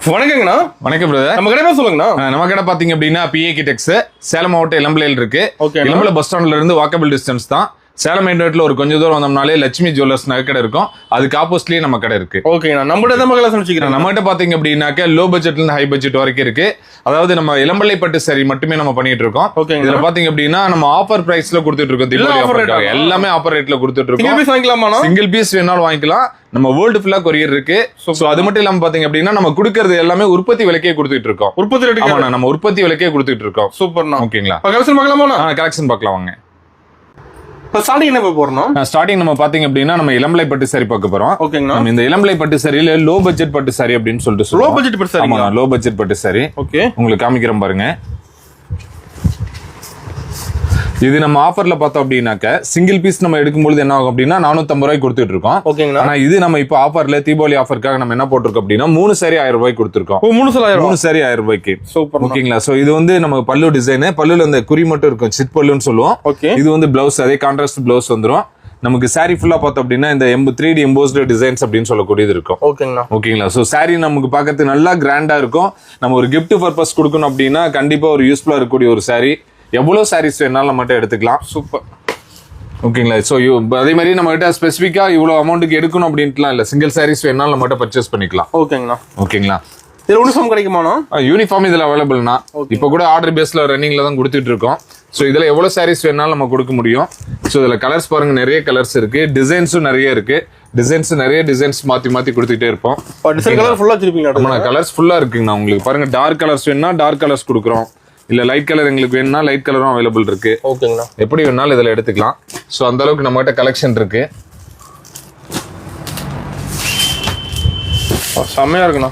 வணக்கங்கண்ணா. வணக்கம் பிரதர். நம்ம கடை சொல்லுங்கண்ணா. நம்ம கடை பாத்தீங்க அப்படின்னா பிஏகே டெக்ஸ், சேலம் மாவட்டம் இளம்பிள்ளையில் இருக்கு. இளம்பிள்ளை பஸ் ஸ்டாண்ட்ல இருந்து வாக்கபிள் டிஸ்டன்ஸ் தான். சேலம் மெயின் ரோட்ல ஒரு கொஞ்சம் தூரம் வந்தோம்னாலே லட்சுமி ஜுவல்லர்ஸ் நகை கடை இருக்கும். அதுக்கு ஆப்போசிட்லயே நம்ம கடை இருக்கு. ஓகேண்ணா. நம்ம கிட்ட பாத்தீங்க அப்படின்னாக்க லோ பட்ஜெட்ல இருந்து ஹை பட்ஜெட் வரைக்கும் இருக்கு. அதாவது நம்ம இளம்பிள்ளை பட்டு சரி மட்டுமே நம்ம பண்ணிட்டு இருக்கோம். இதுல பாத்தீங்க அப்படின்னா நம்ம ஆஃபர் பிரைஸ்ல கொடுத்துட்டு இருக்கோம். எல்லாமே ஆஃபர் ரேட்ல கொடுத்துட்டு இருக்கோம். சிங்கிள் பீஸ் வேணாலும் வாங்கிக்கலாம். நம்ம வேர்ல்டு ஃபுல்லா கொரியர் இருக்கு. சோ அது மட்டும் இல்லாம பாத்தீங்க அப்படின்னா நம்ம கொடுக்கறது எல்லாமே உற்பத்தி விலைக்கே கொடுத்துட்டு இருக்கோம். உற்பத்தி ரேட் நம்ம உற்பத்தி விலைக்கே கொடுத்துட்டு இருக்கோம். சூப்பர்ண்ணா. ஓகேங்களா? கலெக்ஷன் பார்க்கலாமா? கலெக்ஷன் பார்க்கலாம் வாங்க. ஸ்டார்டிங் என்ன போறோம்? ஸ்டார்டிங் நம்ம பாத்தீங்க அப்படின்னா நம்ம இளம்பிள்ளை பட்டு சாரி பார்க்க போறோம். ஓகேங்களா? நம்ம இந்த இளம்பிள்ளை பட்டு சாரியில லோ பட்ஜெட் பட்டு சாரி அப்படின்னு சொல்லிட்டு லோ பட்ஜெட் பட்டு சாரி. ஆமா, லோ பட்ஜெட் பட்டு சாரி. ஓகே, உங்களுக்கு காமிக்கிறேன் பாருங்க. இது நம்ம ஆஃபர்ல பார்த்தோம் அப்படின்னாக்க சிங்கிள் பீஸ் நம்ம எடுக்கும்போது என்ன ஆகும் அப்படின்னா 450 ரூபாய்க்கு கொடுத்துட்டு இருக்கோம். ஓகேங்களா? ஆனா இது நம்ம இப்போ ஆஃபர்ல தீபாவளி ஆஃபருக்காக நம்ம என்ன போட்டிருக்கோம் அப்படின்னா 3 சாரி 1000 ரூபாய்க்கு கொடுத்துருக்கோம். 3 சாரி 1000 ரூபாய்க்கு. சூப்பர். ஓகேங்களா? சோ இது வந்து நம்ம பல்லு டிசைன், பல்லுல அந்த குறி மட்டும் இருக்கும், சிட் பல்லுன்னு சொல்லுவோம். இது வந்து பிளவுஸ், அதே கான்ட்ராஸ்ட் பிளவுஸ் வந்துரும். நமக்கு சாரி ஃபுல்லா பார்த்தோம் அப்படின்னா இந்த 3D எம்போஸ்டு டிசைன்ஸ் அப்படின்னு சொல்லக்கூடியது இருக்கும். ஓகேங்களா? சோ சாரி நமக்கு பார்க்கறதுக்கு நல்லா கிராண்டா இருக்கும். நம்ம ஒரு கிஃப்ட் பர்பஸ் கொடுக்கணும் அப்படின்னா கண்டிப்பா ஒரு யூஸ்ஃபுல்லா இருக்கக்கூடிய ஒரு சாரி. எவ்வளவு சாரீஸ் வேணாலும் மட்டும் எடுத்துக்கலாம். சூப்பர். ஓகேங்களா? ஸோ அதே மாதிரி நம்ம கிட்ட ஸ்பெசிஃபிக்கா இவ்வளவு அமௌண்ட்டுக்கு எடுக்கணும் அப்படின்ட்டுலாம் இல்ல, சிங்கிள் சாரீஸ் வேணாலும் மட்டும் பர்ச்சேஸ் பண்ணிக்கலாம். ஓகேங்களா? இதுல யூனிஃபார்ம் கிடைக்குமாண்ணா? யூனிஃபார்ம் இதுல அவைலபிள்னா இப்போ கூட ஆர்டர் பேஸ்ல ரன்னிங்ல தான் கொடுத்துட்டு இருக்கோம். ஸோ இதுல எவ்வளவு சாரீஸ் வேணாலும் நம்ம கொடுக்க முடியும். ஸோ இதுல கலர்ஸ் பாருங்க, நிறைய கலர்ஸ் இருக்கு, டிசைன்ஸும் நிறைய இருக்கு. நிறைய டிசைன்ஸ் மாத்தி கொடுத்துட்டே இருப்போம். கலர்ஸ் ஃபுல்லா இருக்குங்கண்ணா. உங்களுக்கு பாருங்க, டார்க் கலர்ஸ் வேணும்னா டார்க் கலர்ஸ் கொடுக்குறோம். இல்ல லைட் கலர் எங்களுக்கு வேணும்னா லைட் கலரும் அவைலபிள் இருக்கு. ஓகேங்களா? எப்படி வேணாலும் இதுல எடுத்துக்கலாம். சோ அந்த அளவுக்கு நம்ம கிட்ட கலெக்ஷன் இருக்கு. செம்மையா இருக்குண்ணா.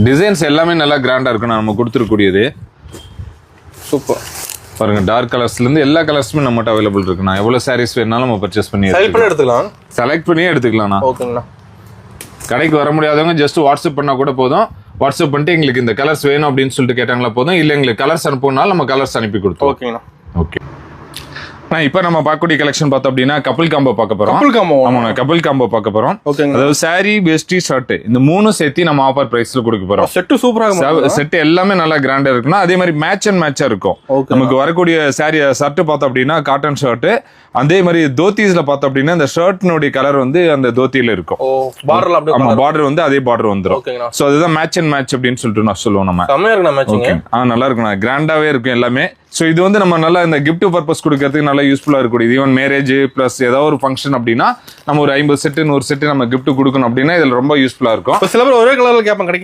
டிசைன்ஸ் எல்லாமே நல்லா கிராண்டா இருக்குண்ணா நம்ம கொடுத்துருக்கூடியது. சூப்பர். பாருங்க, டார்க் கலர்ஸ்ல இருந்து எல்லா கலர்ஸுமே நம்மகிட்ட அவைலபிள் இருக்குண்ணா. எவ்வளவு சாரீஸ் வேணாலும் நம்ம பர்ச்சேஸ் பண்ணி எடுத்துக்கலாம். செலக்ட் பண்ணியே எடுத்துக்கலாம்ண்ணா. ஓகேங்களா? கடைக்கு வர முடியாதவங்க ஜஸ்ட் வாட்ஸ்அப் பண்ணா கூட போதும். வாட்ஸ்அப் பண்ணிட்டு எங்களுக்கு இந்த கலர்ஸ் வேணும் அப்படின்னு சொல்லிட்டு கேட்டாங்களா போதும். இல்ல எங்களுக்கு கலர்ஸ் அனுப்புனாலும் நம்ம கலர்ஸ் அனுப்பி கொடுத்தோம். ஓகேங்களா? ஓகே. இப்ப நம்ம பார்க்கக்கூடிய கலெக்ஷன் பார்த்தோம் அப்படின்னா கபிள் காம்போ பார்க்க போறோம். கபிள் காம்போ பார்க்க போறோம். அதாவது சாரி, வேஷ்டி, ஷர்ட் இந்த மூணும் சேர்த்து நம்ம ஆஃபர் பிரைஸ்ல கொடுக்க போறோம். செட் சூப்பரா, செட் எல்லாமே நல்லா கிராண்டா இருக்குன்னா அதே மாதிரி மேட்ச் அண்ட் மேட்சா இருக்கும். நமக்கு வரக்கூடிய சாரி ஷர்ட் பார்த்தோம் அப்படின்னா காட்டன் ஷர்ட், அதே மாதிரி தோத்திஸ்ல பார்த்தோம் அப்படின்னா இந்த ஷர்ட்னுடைய கலர் வந்து அந்த தோத்தியில இருக்கும். பார்டர் வந்து அதே பார்டர் வந்துரும். சோ அதுதான் மேட்ச் அண்ட் மேட்ச் அப்படின்னு சொல்லிட்டு நான் சொல்லுவோம். நம்ம நல்லா இருக்கும், கிராண்டாவே இருக்கும் எல்லாமே. சோ இது வந்து நம்ம நல்லா இந்த கிஃப்ட் பர்பஸ் கொடுக்கறதுக்கு நல்லா யூஸ்ஃபுல்லா இருக்கக்கூடிய, ஈவன் மேரேஜ் பிளஸ் ஏதாவது ஒரு ஃபங்க்ஷன் அப்படின்னா நம்ம ஒரு 50 செட் 100 செட் நம்ம கிஃப்ட் கொடுக்கணும் அப்படின்னா இதுல ரொம்ப யூஸ்ஃபுல்லா இருக்கும். சில பேர் ஒரே கலர்ல கேட்பாங்க.